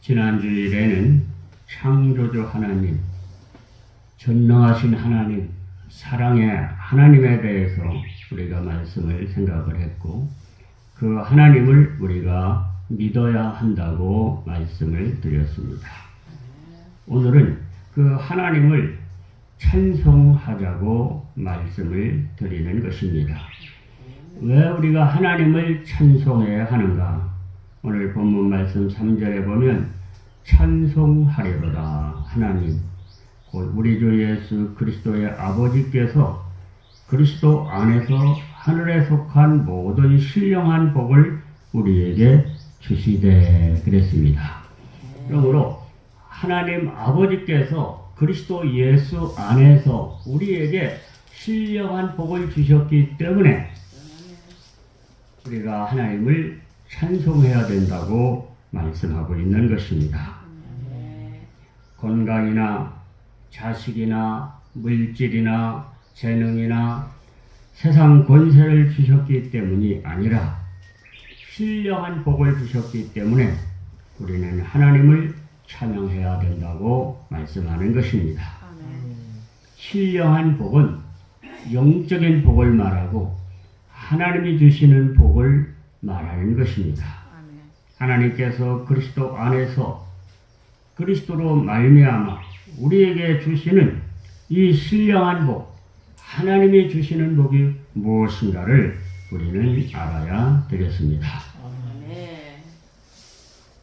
지난 주일에는 창조주 하나님, 전능하신 하나님, 사랑의 하나님에 대해서 우리가 말씀을 생각을 했고, 그 하나님을 우리가 믿어야 한다고 말씀을 드렸습니다. 오늘은 그 하나님을 찬송하자고 말씀을 드리는 것입니다. 왜 우리가 하나님을 찬송해야 하는가? 오늘 본문 말씀 3절에 보면 찬송하리로다 하나님, 곧 우리 주 예수 그리스도의 아버지께서 그리스도 안에서 하늘에 속한 모든 신령한 복을 우리에게 주시되 그랬습니다. 그러므로 하나님 아버지께서 그리스도 예수 안에서 우리에게 신령한 복을 주셨기 때문에 우리가 하나님을 찬송해야 된다고 말씀하고 있는 것입니다. 건강이나 자식이나 물질이나 재능이나 세상 권세를 주셨기 때문이 아니라 신령한 복을 주셨기 때문에 우리는 하나님을 찬양해야 된다고 말씀하는 것입니다. 신령한 복은 영적인 복을 말하고 하나님이 주시는 복을 말하는 것입니다. 하나님께서 그리스도 안에서 그리스도로 말미암아 우리에게 주시는 이 신령한 복, 하나님이 주시는 복이 무엇인가를 우리는 알아야 되겠습니다.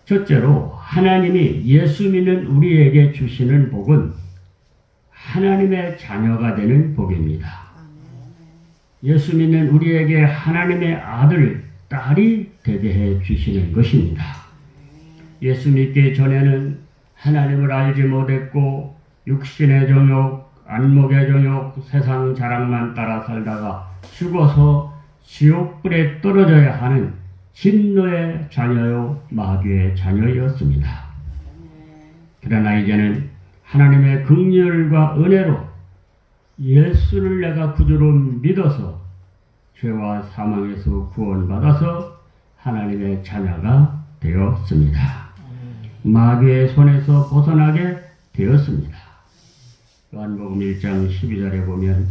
첫째로 하나님이 예수 믿는 우리에게 주시는 복은 하나님의 자녀가 되는 복입니다. 예수 믿는 우리에게 하나님의 아들, 딸이 되게 해 주시는 것입니다. 예수 믿기 전에는 하나님을 알지 못했고 육신의 정욕, 안목의 정욕, 세상 자랑만 따라 살다가 죽어서 지옥불에 떨어져야 하는 진노의 자녀요 마귀의 자녀였습니다. 그러나 이제는 하나님의 긍휼과 은혜로 예수를 내가 구주로 믿어서 죄와 사망에서 구원받아서 하나님의 자녀가 되었습니다. 마귀의 손에서 벗어나게 되었습니다. 요한복음 1장 12절에 보면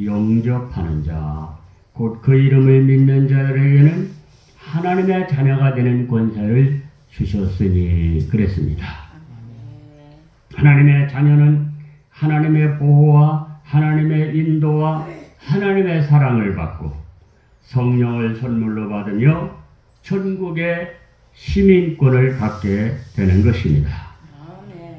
영접하는 자, 곧 그 이름을 믿는 자들에게는 하나님의 자녀가 되는 권세를 주셨으니 그랬습니다. 하나님의 자녀는 하나님의 보호와 하나님의 인도와 하나님의 사랑을 받고 성령을 선물로 받으며 천국의 시민권을 갖게 되는 것입니다.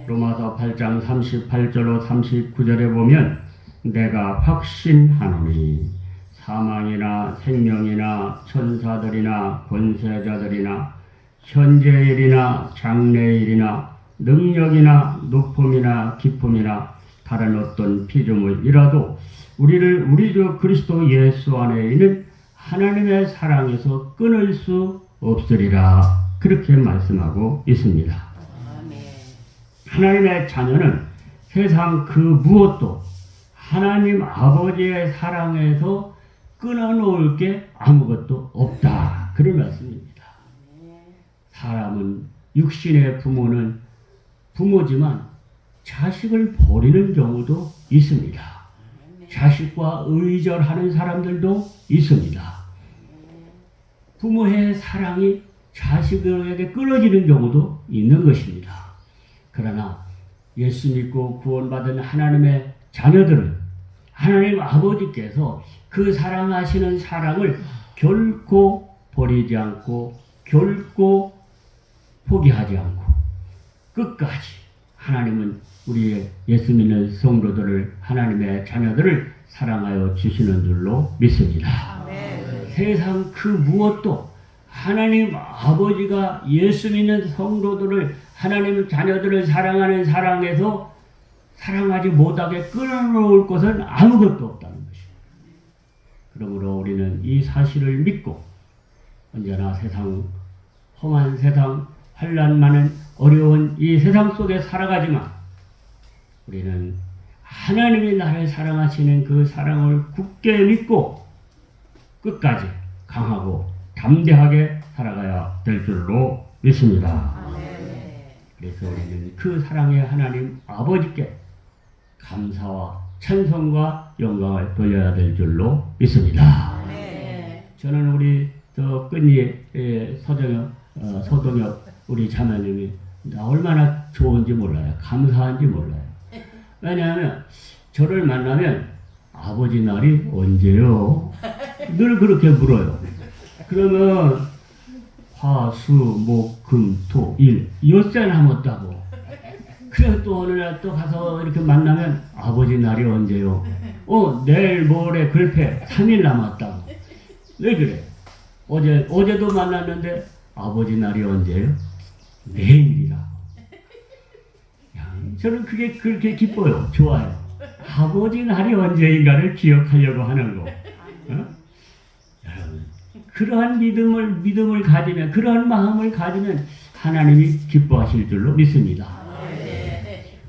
로마서 8장 38절로 39절에 보면 내가 확신하노니 사망이나 생명이나 천사들이나 권세자들이나 현재일이나 장래일이나 능력이나 높음이나 깊음이나 다른 어떤 피조물이라도 우리를 우리 주 그리스도 예수 안에 있는 하나님의 사랑에서 끊을 수 없으리라 그렇게 말씀하고 있습니다. 하나님의 자녀는 세상 그 무엇도 하나님 아버지의 사랑에서 끊어놓을 게 아무것도 없다 그런 말씀입니다. 사람은 육신의 부모는 부모지만 자식을 버리는 경우도 있습니다. 자식과 의절하는 사람들도 있습니다. 부모의 사랑이 자식에게 끊어지는 경우도 있는 것입니다. 그러나 예수 믿고 구원받은 하나님의 자녀들은 하나님 아버지께서 그 사랑하시는 사랑을 결코 버리지 않고 결코 포기하지 않고 끝까지 하나님은 우리의 예수 믿는 성도들을 하나님의 자녀들을 사랑하여 주시는 줄로 믿습니다. 세상 그 무엇도 하나님 아버지가 예수 믿는 성도들을 하나님 자녀들을 사랑하는 사랑에서 사랑하지 못하게 끊어놓을 것은 아무것도 없다는 것입니다. 그러므로 우리는 이 사실을 믿고 언제나 세상 험한 세상 환난 많은 어려운 이 세상 속에 살아가지만 우리는 하나님이 나를 사랑하시는 그 사랑을 굳게 믿고 끝까지 강하고 담대하게 살아가야 될 줄로 믿습니다. 그래서 우리는 그 사랑의 하나님 아버지께 감사와 찬송과 영광을 돌려야 될 줄로 믿습니다. 저는 우리 끝니 서동엽 우리 자매님이 얼마나 좋은지 몰라요. 감사한지 몰라요. 왜냐하면 저를 만나면 아버지 날이 언제요? 늘 그렇게 물어요. 그러면 화, 수, 목, 금, 토, 일 엿새 남았다고. 그래서 또 어느 날 또 가서 이렇게 만나면 아버지 날이 언제요? 내일 모레 글패 3일 남았다고. 왜 그래? 어제도 만났는데 아버지 날이 언제요? 내일이라고. 저는 그게 그렇게 기뻐요. 좋아요. 아버지 날이 언제인가를 기억하려고 하는 거. 여러분, 그러한 믿음을 가지면, 그러한 마음을 가지면 하나님이 기뻐하실 줄로 믿습니다.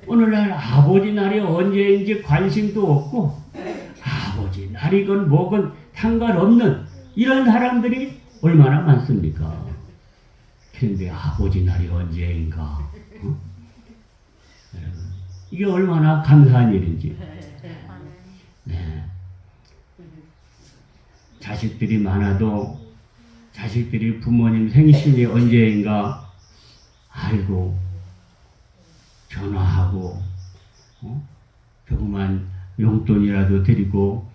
오늘날 아버지 날이 언제인지 관심도 없고 아버지 날이건 뭐건 상관없는 이런 사람들이 얼마나 많습니까? 그런데 아버지 날이 언제인가? 이게 얼마나 감사한 일인지. 네. 자식들이 많아도 자식들이 부모님 생신이 언제인가 알고 전화하고 조그만 용돈이라도 드리고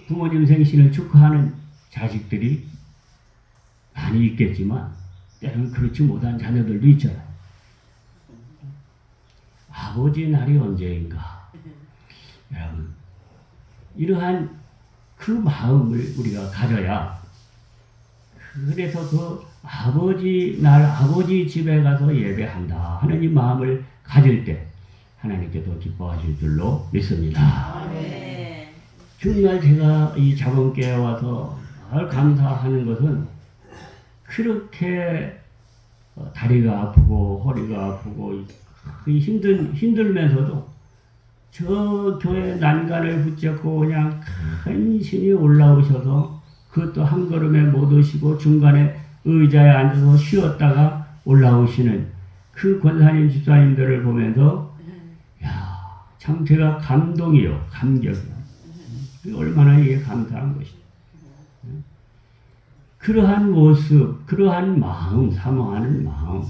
부모님 생신을 축하하는 자식들이 많이 있겠지만 때로는 그렇지 못한 자녀들도 있잖아요. 아버지 날이 언제인가? 여러분, 이러한 그 마음을 우리가 가져야, 그래서 그 아버지 날 아버지 집에 가서 예배한다 하는 이 마음을 가질 때 하나님께서 기뻐하실 줄로 믿습니다. 정말 제가 이 자본교회에 와서 감사하는 것은 그렇게 다리가 아프고 허리가 아프고 힘들면서도 저 교회 난간을 붙잡고 그냥 간신히 올라오셔서 그것도 한 걸음에 못 오시고 중간에 의자에 앉아서 쉬었다가 올라오시는 그 권사님 집사님들을 보면서 참 제가 감동이요, 감격이요. 얼마나 이게 감사한 것이죠. 그러한 모습, 그러한 마음, 사모하는 마음,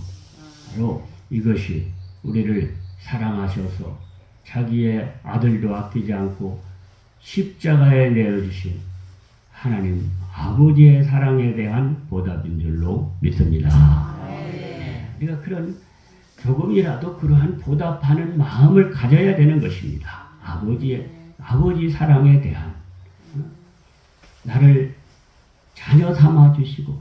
바로 이것이 우리를 사랑하셔서 자기의 아들도 아끼지 않고 십자가에 내어주신 하나님 아버지의 사랑에 대한 보답인 줄로 믿습니다. 우리가 그런 조금이라도 그러한 보답하는 마음을 가져야 되는 것입니다. 아버지 사랑에 대한, 나를 자녀 삼아 주시고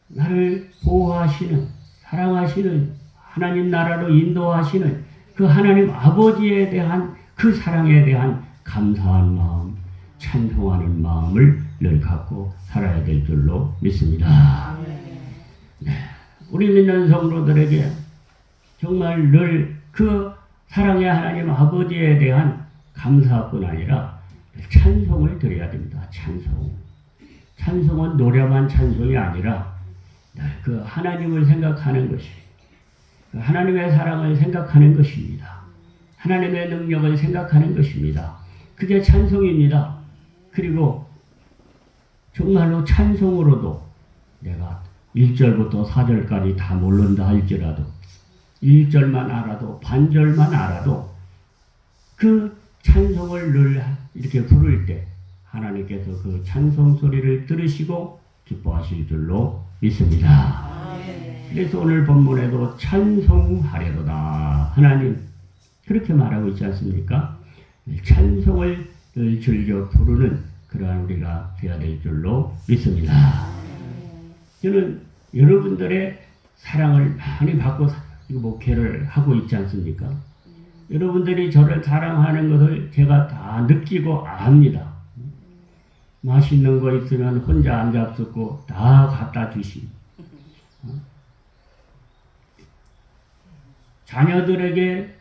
나를 보호하시는, 사랑하시는, 하나님 나라로 인도하시는 그 하나님 아버지에 대한 그 사랑에 대한 감사한 마음, 찬송하는 마음을 늘 갖고 살아야 될 줄로 믿습니다. 네. 우리 믿는 성도들에게 정말 늘 그 사랑의 하나님 아버지에 대한 감사뿐 아니라 찬송을 드려야 됩니다. 찬송은 노래만 찬송이 아니라 그 하나님을 생각하는 것이, 그 하나님의 사랑을 생각하는 것입니다. 하나님의 능력을 생각하는 것입니다. 그게 찬송입니다. 그리고 정말로 찬송으로도 내가 1절부터 4절까지 다 모른다 할지라도 1절만 알아도 반절만 알아도 그 찬송을 늘 이렇게 부를 때 하나님께서 그 찬송 소리를 들으시고 기뻐하실 줄로 믿습니다. 그래서 오늘 본문에도 찬송하려도다 하나님 그렇게 말하고 있지 않습니까? 찬송을 늘 즐겨 부르는 그러한 우리가 되어야 될 줄로 믿습니다. 저는 여러분들의 사랑을 많이 받고 목회를 하고 있지 않습니까? 여러분들이 저를 사랑하는 것을 제가 다 느끼고 압니다. 맛있는 거 있으면 혼자 안 잡수고 다 갖다 주시. 자녀들에게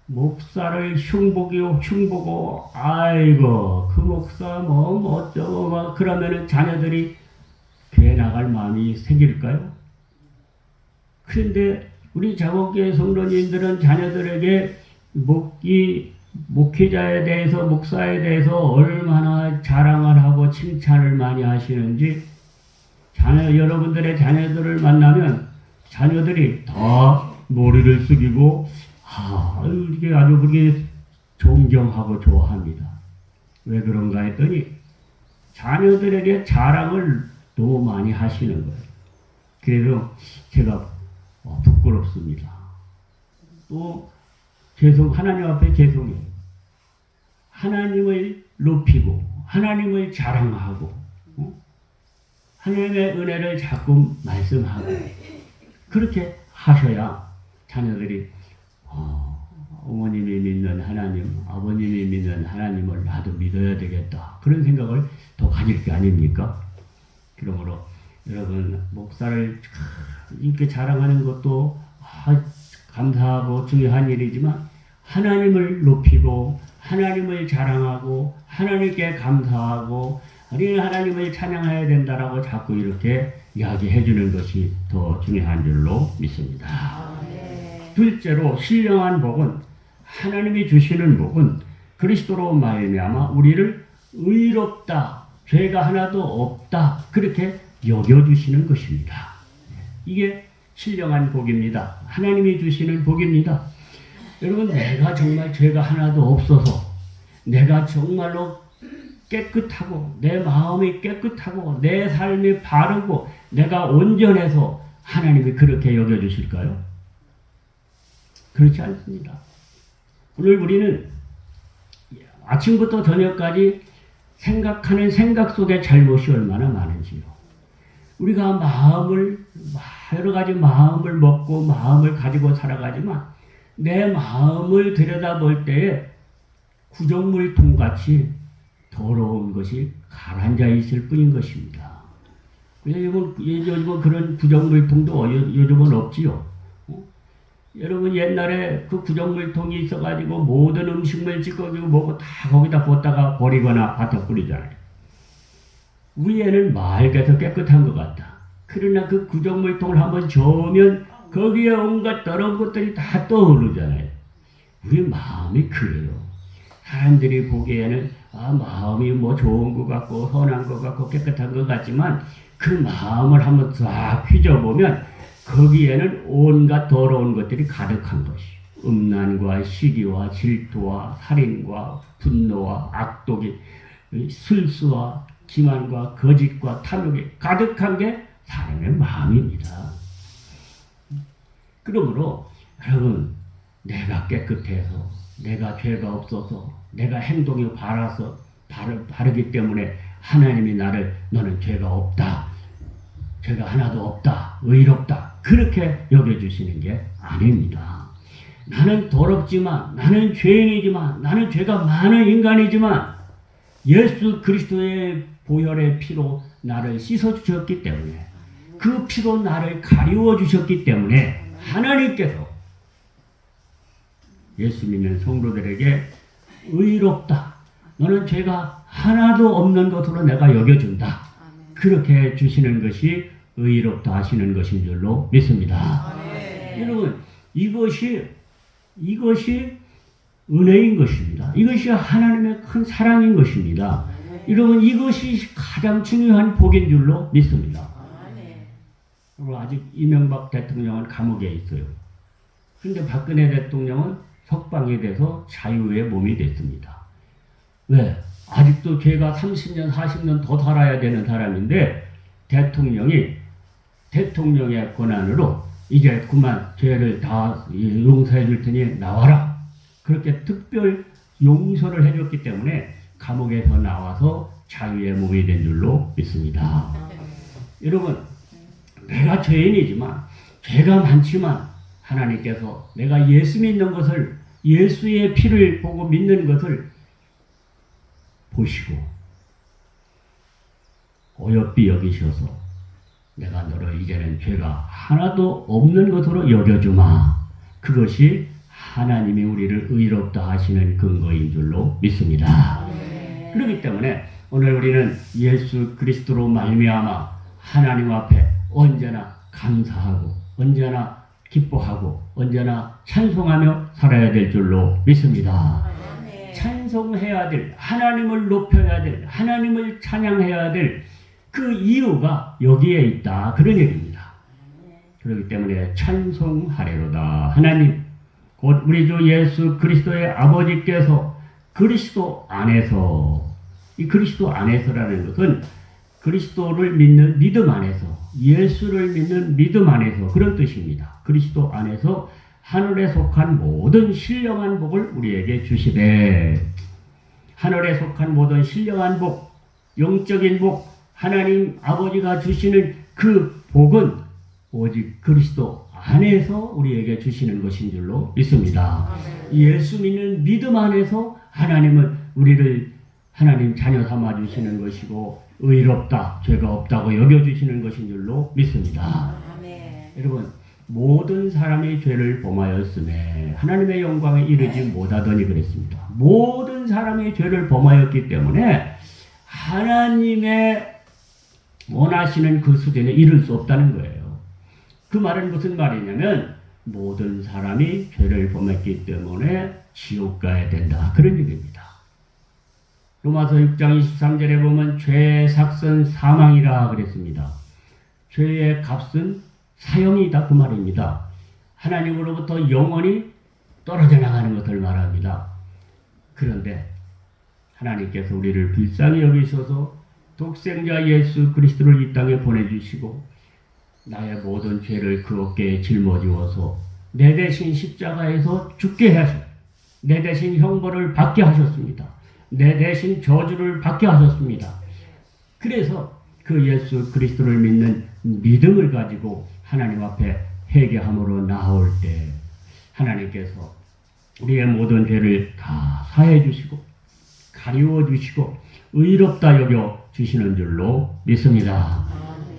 목사를 흉보고 아이고 그 목사 뭐 어쩌고 막 그러면은 자녀들이 교회 나갈 마음이 생길까요? 그런데 우리 자복교회 성도님들은 자녀들에게 목회자에 대해서, 목사에 대해서 얼마나 자랑을 하고 칭찬을 많이 하시는지, 여러분들의 자녀들을 만나면 자녀들이 다 머리를 숙이고 이게 아주 그렇게 존경하고 좋아합니다. 왜 그런가 했더니 자녀들에게 자랑을 너무 많이 하시는 거예요. 그래서 제가 부끄럽습니다. 또 하나님 앞에 죄송해요. 하나님을 높이고 하나님을 자랑하고 하나님의 은혜를 자꾸 말씀하고 그렇게 하셔야 자녀들이 어머님이 믿는 하나님, 아버님이 믿는 하나님을 나도 믿어야 되겠다. 그런 생각을 더 가질 게 아닙니까? 그러므로 여러분 목사를 이렇게 자랑하는 것도 감사하고 중요한 일이지만 하나님을 높이고 하나님을 자랑하고 하나님께 감사하고 우리는 하나님을 찬양해야 된다라고 자꾸 이렇게 이야기해 주는 것이 더 중요한 줄로 믿습니다. 둘째로 신령한 복은 하나님이 주시는 복은 그리스도로 말미암아 우리를 의롭다, 죄가 하나도 없다 그렇게 여겨주시는 것입니다. 이게 신령한 복입니다. 하나님이 주시는 복입니다. 여러분 내가 정말 죄가 하나도 없어서 내가 정말로 깨끗하고 내 마음이 깨끗하고 내 삶이 바르고 내가 온전해서 하나님이 그렇게 여겨주실까요? 그렇지 않습니다. 오늘 우리는 아침부터 저녁까지 생각하는 생각 속에 잘못이 얼마나 많은지요. 우리가 여러 가지 마음을 먹고 마음을 가지고 살아가지만 내 마음을 들여다볼 때에 구정물통 같이 더러운 것이 가라앉아 있을 뿐인 것입니다. 요즘은 그런 구정물통도 요즘은 없지요. 여러분 옛날에 그 구정물통이 있어가지고 모든 음식물 찌꺼기고 뭐고 다 거기다 붓다가 버리거나 갖다 뿌리잖아요. 위에는 맑아서 깨끗한 것 같다. 그러나 그 구정물통을 한번 저으면 거기에 온갖 더러운 것들이 다 떠오르잖아요. 우리 마음이 그래요. 사람들이 보기에는 마음이 뭐 좋은 것 같고 선한 것 같고 깨끗한 것 같지만 그 마음을 한번 싹 휘저보면 거기에는 온갖 더러운 것들이 가득한 것이 음란과 시기와 질투와 살인과 분노와 악독이 술수와 기만과 거짓과 탐욕이 가득한 게 사람의 마음입니다. 그러므로 여러분 내가 깨끗해서 내가 죄가 없어서 내가 행동이 바르기 때문에 하나님이 너는 죄가 없다. 죄가 하나도 없다. 의롭다. 그렇게 여겨주시는 게 아닙니다. 나는 더럽지만 나는 죄인이지만 나는 죄가 많은 인간이지만 예수 그리스도의 보혈의 피로 나를 씻어주셨기 때문에 그 피로 나를 가리워 주셨기 때문에 하나님께서 예수 믿는 성도들에게 의롭다. 너는 죄가 하나도 없는 것으로 내가 여겨준다. 그렇게 주시는 것이 의롭다 하시는 것인 줄로 믿습니다. 여러분 이것이 은혜인 것입니다. 이것이 하나님의 큰 사랑인 것입니다. 여러분 이것이 가장 중요한 복인 줄로 믿습니다. 아직 이명박 대통령은 감옥에 있어요. 그런데 박근혜 대통령은 석방이 돼서 자유의 몸이 됐습니다. 왜? 아직도 죄가 30년, 40년 더 살아야 되는 사람인데 대통령의 권한으로 이제 그만 죄를 다 용서해 줄 테니 나와라. 그렇게 특별 용서를 해줬기 때문에 감옥에서 나와서 자유의 몸이 된 줄로 믿습니다. 여러분 내가 죄인이지만 죄가 많지만 하나님께서 내가 예수 믿는 것을 예수의 피를 보고 믿는 것을 보시고 어여삐 여기셔서 내가 너를 이제는 죄가 하나도 없는 것으로 여겨주마. 그것이 하나님이 우리를 의롭다 하시는 근거인 줄로 믿습니다. 그렇기 때문에 오늘 우리는 예수 그리스도로 말미암아 하나님 앞에 언제나 감사하고 언제나 기뻐하고 언제나 찬송하며 살아야 될 줄로 믿습니다. 찬송해야 될, 하나님을 높여야 될, 하나님을 찬양해야 될 그 이유가 여기에 있다. 그런 얘기입니다. 그렇기 때문에 찬송하리로다. 하나님, 곧 우리 주 예수 그리스도의 아버지께서 그리스도 안에서, 이 그리스도 안에서라는 것은 그리스도를 믿는 믿음 안에서, 예수를 믿는 믿음 안에서 그런 뜻입니다. 그리스도 안에서 하늘에 속한 모든 신령한 복을 우리에게 주시되, 하늘에 속한 모든 신령한 복, 영적인 복, 하나님 아버지가 주시는 그 복은 오직 그리스도 안에서 우리에게 주시는 것인 줄로 믿습니다. 예수 믿는 믿음 안에서 하나님은 우리를 하나님 자녀 삼아 주시는 것이고 의롭다, 죄가 없다고 여겨주시는 것인 줄로 믿습니다. 여러분, 모든 사람이 죄를 범하였음에 하나님의 영광에 이르지 못하더니 그랬습니다. 모든 사람이 죄를 범하였기 때문에 하나님의 원하시는 그 수준에 이를 수 없다는 거예요. 그 말은 무슨 말이냐면 모든 사람이 죄를 범했기 때문에 지옥 가야 된다. 그런 얘기입니다. 로마서 6장 23절에 보면 죄의 삭은 사망이라 그랬습니다. 죄의 값은 사형이다. 그 말입니다. 하나님으로부터 영원히 떨어져 나가는 것을 말합니다. 그런데 하나님께서 우리를 불쌍히 여기셔서 독생자 예수 그리스도를 이 땅에 보내주시고 나의 모든 죄를 그 어깨에 짊어지어서 내 대신 십자가에서 죽게 하셨, 내 대신 형벌을 받게 하셨습니다. 내 대신 저주를 받게 하셨습니다. 그래서 그 예수 그리스도를 믿는 믿음을 가지고 하나님 앞에 회개함으로 나올 때 하나님께서 우리의 모든 죄를 다 사해 주시고 가리워 주시고 의롭다 여겨 주시는 줄로 믿습니다.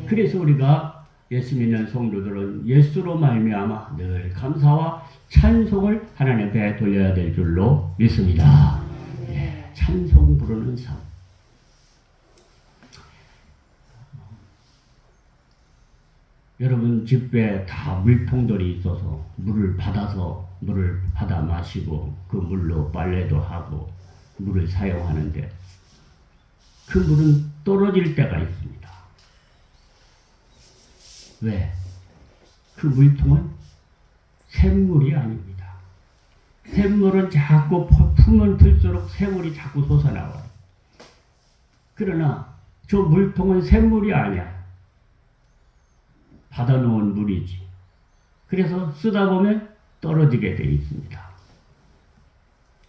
그래서 우리가 예수 믿는 성도들은 예수로 말미암아 늘 감사와 찬송을 하나님 앞에 돌려야 될 줄로 믿습니다. 네, 찬송 부르는 삶. 여러분 집에 다 물통들이 있어서 물을 받아 마시고 그 물로 빨래도 하고 물을 사용하는데 그 물은 떨어질 때가 있습니다. 왜? 그 물통은 샘물이 아닙니다. 샘물은 자꾸 품은 풀수록 샘물이 자꾸 솟아나와요. 그러나 저 물통은 샘물이 아니야. 받아놓은 물이지. 그래서 쓰다 보면 떨어지게 되어 있습니다.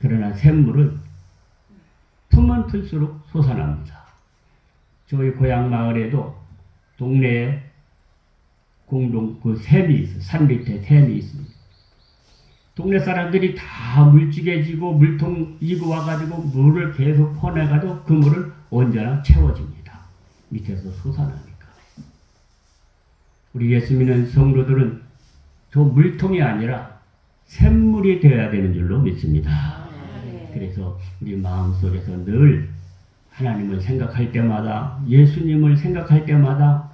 그러나 샘물은 품은 풀수록 솟아납니다. 저희 고향 마을에도 동네에 공동 그 샘이 있어요. 산 밑에 샘이 있습니다. 동네 사람들이 다 물찌개지고 물통 이고 와가지고 물을 계속 퍼내가지고 그 물은 언제나 채워집니다. 밑에서 솟아나니까. 우리 예수 믿는 성도들은 저 물통이 아니라 샘물이 되어야 되는 줄로 믿습니다. 그래서 우리 마음속에서 늘 하나님을 생각할 때마다 예수님을 생각할 때마다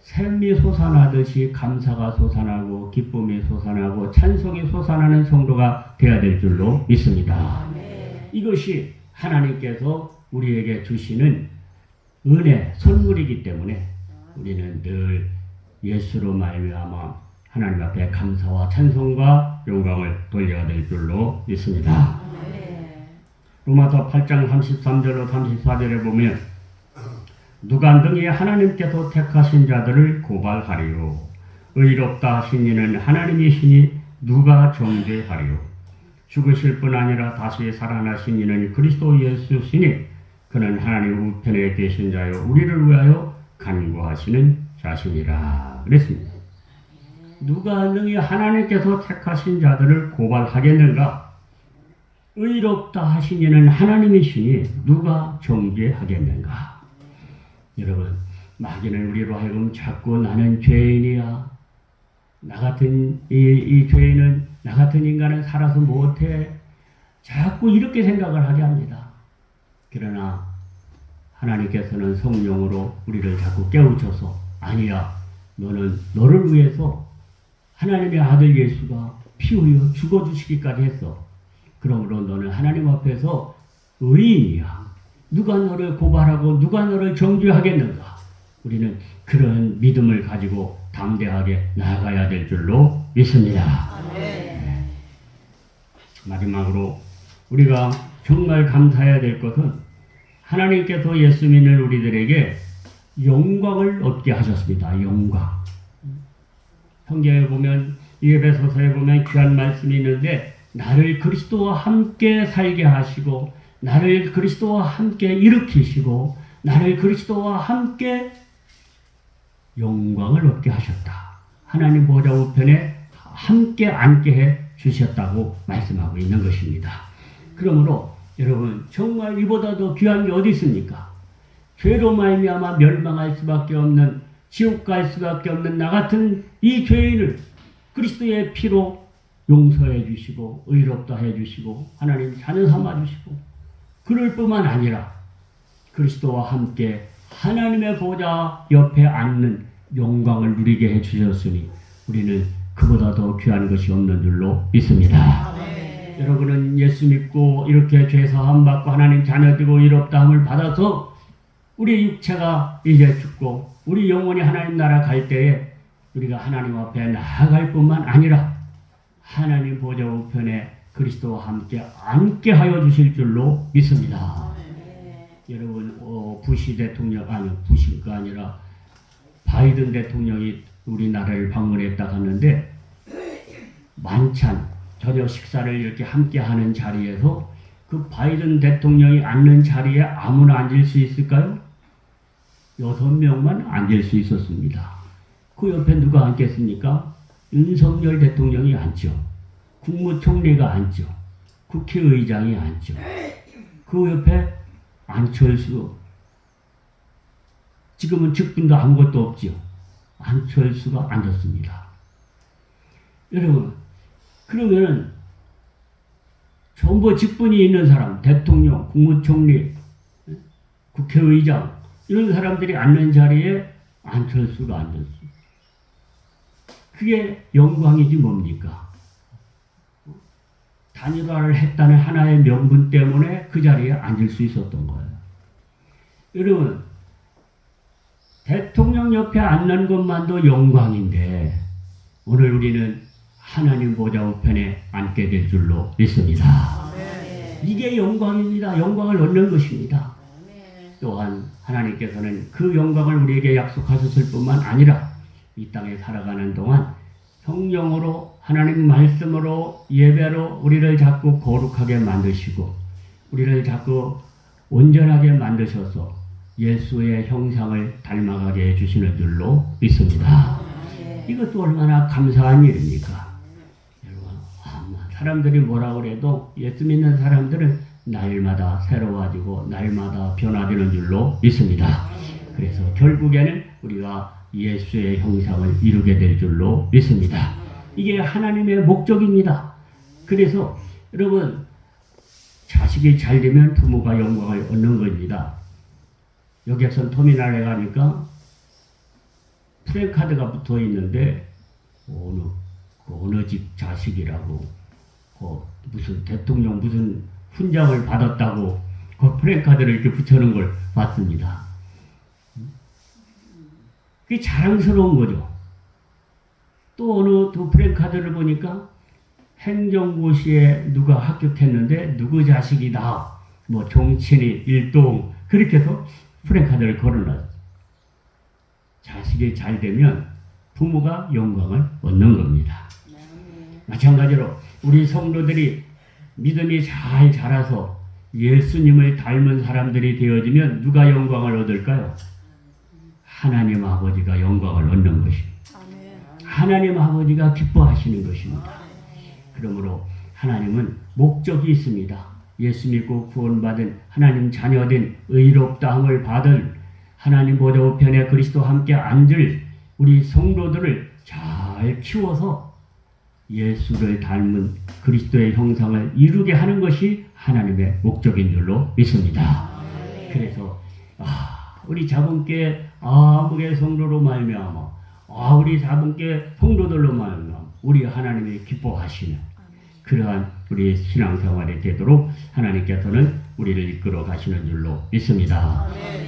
샘이 솟아나듯이 감사가 솟아나고 기쁨이 솟아나고 찬송이 솟아나는 성도가 되어야 될 줄로 믿습니다. 이것이 하나님께서 우리에게 주시는 은혜, 선물이기 때문에 우리는 늘 예수로 말미암아 하나님 앞에 감사와 찬송과 영광을 돌려야 될 줄로 믿습니다. 로마서 8장 33절로 34절에 보면 누가 능히 하나님께서 택하신 자들을 고발하리요 의롭다 하신 이는 하나님이시니 누가 정죄하리요 죽으실 뿐 아니라 다시 살아나신 이는 그리스도 예수시니 그는 하나님 우편에 계신 자요 우리를 위하여 간구하시는 자신이라 그랬습니다. 누가 능히 하나님께서 택하신 자들을 고발하겠는가? 의롭다 하신 이는 하나님이시니 누가 정죄하겠는가? 여러분, 마귀는 우리로 하여금 자꾸 나는 죄인이야. 나 같은 이 죄인은, 나 같은 인간은 살아서 못해. 자꾸 이렇게 생각을 하게 합니다. 그러나 하나님께서는 성령으로 우리를 자꾸 깨우쳐서 아니야, 너는 너를 위해서 하나님의 아들 예수가 피 흘려 죽어주시기까지 했어. 그러므로 너는 하나님 앞에서 의인이야. 누가 너를 고발하고 누가 너를 정죄하겠는가? 우리는 그런 믿음을 가지고 담대하게 나아가야 될 줄로 믿습니다. 네. 마지막으로 우리가 정말 감사해야 될 것은 하나님께서 예수 믿는 우리들에게 영광을 얻게 하셨습니다. 영광. 성경에 보면, 에베소서에 보면 귀한 말씀이 있는데, 나를 그리스도와 함께 살게 하시고 나를 그리스도와 함께 일으키시고 나를 그리스도와 함께 영광을 얻게 하셨다. 하나님 보좌 우편에 함께 앉게 해 주셨다고 말씀하고 있는 것입니다. 그러므로 여러분, 정말 이보다 더 귀한 게 어디 있습니까? 죄로 말미암아 멸망할 수밖에 없는, 지옥 갈 수밖에 없는 나 같은 이 죄인을 그리스도의 피로 용서해 주시고 의롭다 해 주시고 하나님 자녀 삼아 주시고, 그럴 뿐만 아니라 그리스도와 함께 하나님의 보좌 옆에 앉는 영광을 누리게 해 주셨으니 우리는 그보다 더 귀한 것이 없는 줄로 믿습니다. 네. 여러분은 예수 믿고 이렇게 죄 사함 받고 하나님 자녀 되고 의롭다함을 받아서 우리 육체가 이제 죽고 우리 영혼이 하나님 나라 갈 때에 우리가 하나님 앞에 나아갈 뿐만 아니라 하나님 보좌 우편에 그리스도와 함께 앉게 하여 주실 줄로 믿습니다. 여러분, 부시 대통령, 부시가 아니라 바이든 대통령이 우리나라를 방문했다 갔는데, 만찬, 저녁 식사를 이렇게 함께 하는 자리에서 그 바이든 대통령이 앉는 자리에 아무나 앉을 수 있을까요? 6명만 앉을 수 있었습니다. 그 옆에 누가 앉겠습니까? 윤석열 대통령이 앉죠. 국무총리가 앉죠. 국회의장이 앉죠. 그 옆에 안철수, 지금은 직분도 아무것도 없죠. 안철수가 앉았습니다. 여러분, 그러면 전부 직분이 있는 사람, 대통령, 국무총리, 국회의장, 이런 사람들이 앉는 자리에 안철수가 앉았어요. 그게 영광이지 뭡니까? 단일화를 했다는 하나의 명분 때문에 그 자리에 앉을 수 있었던 거예요. 여러분, 대통령 옆에 앉는 것만도 영광인데 오늘 우리는 하나님 보좌 우편에 앉게 될 줄로 믿습니다. 이게 영광입니다. 영광을 얻는 것입니다. 또한 하나님께서는 그 영광을 우리에게 약속하셨을 뿐만 아니라 이 땅에 살아가는 동안 성령으로 하나님 말씀으로 예배로 우리를 자꾸 거룩하게 만드시고 우리를 자꾸 온전하게 만드셔서 예수의 형상을 닮아가게 해주시는 줄로 믿습니다. 이것도 얼마나 감사한 일입니까? 여러분, 사람들이 뭐라 그래도 예수 믿는 사람들은 날마다 새로워지고 날마다 변화되는 줄로 믿습니다. 그래서 결국에는 우리가 예수의 형상을 이루게 될 줄로 믿습니다. 이게 하나님의 목적입니다. 그래서 여러분, 자식이 잘 되면 부모가 영광을 얻는 겁니다. 여기에선 터미널에 가니까 프랜카드가 붙어 있는데 어느 집 자식이라고 무슨 대통령 무슨 훈장을 받았다고 그 프랜카드를 이렇게 붙여놓은 걸 봤습니다. 그게 자랑스러운 거죠. 또 어느 또 프랜카드를 보니까 행정고시에 누가 합격했는데 누구 자식이다, 뭐 정친이 일동, 그렇게 해서 프랜카드를 걸어놨어요. 자식이 잘 되면 부모가 영광을 얻는 겁니다. 마찬가지로 우리 성도들이 믿음이 잘 자라서 예수님을 닮은 사람들이 되어지면 누가 영광을 얻을까요? 하나님 아버지가 영광을 얻는 것입니다. 하나님 아버지가 기뻐하시는 것입니다. 그러므로 하나님은 목적이 있습니다. 예수 믿고 구원받은 하나님 자녀된 의롭다함을 받을 하나님 보좌 우편에 그리스도와 함께 앉을 우리 성도들을 잘 키워서 예수를 닮은 그리스도의 형상을 이루게 하는 것이 하나님의 목적인 줄로 믿습니다. 그래서 우리 자본계 아무개 성도로 말미암아 우리 자본계 성도들로 말미암아 우리 하나님이 기뻐하시는 그러한 우리 신앙생활이 되도록 하나님께서는 우리를 이끌어 가시는 줄로 믿습니다.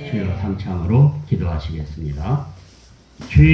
주여 삼창으로 기도하시겠습니다. 주여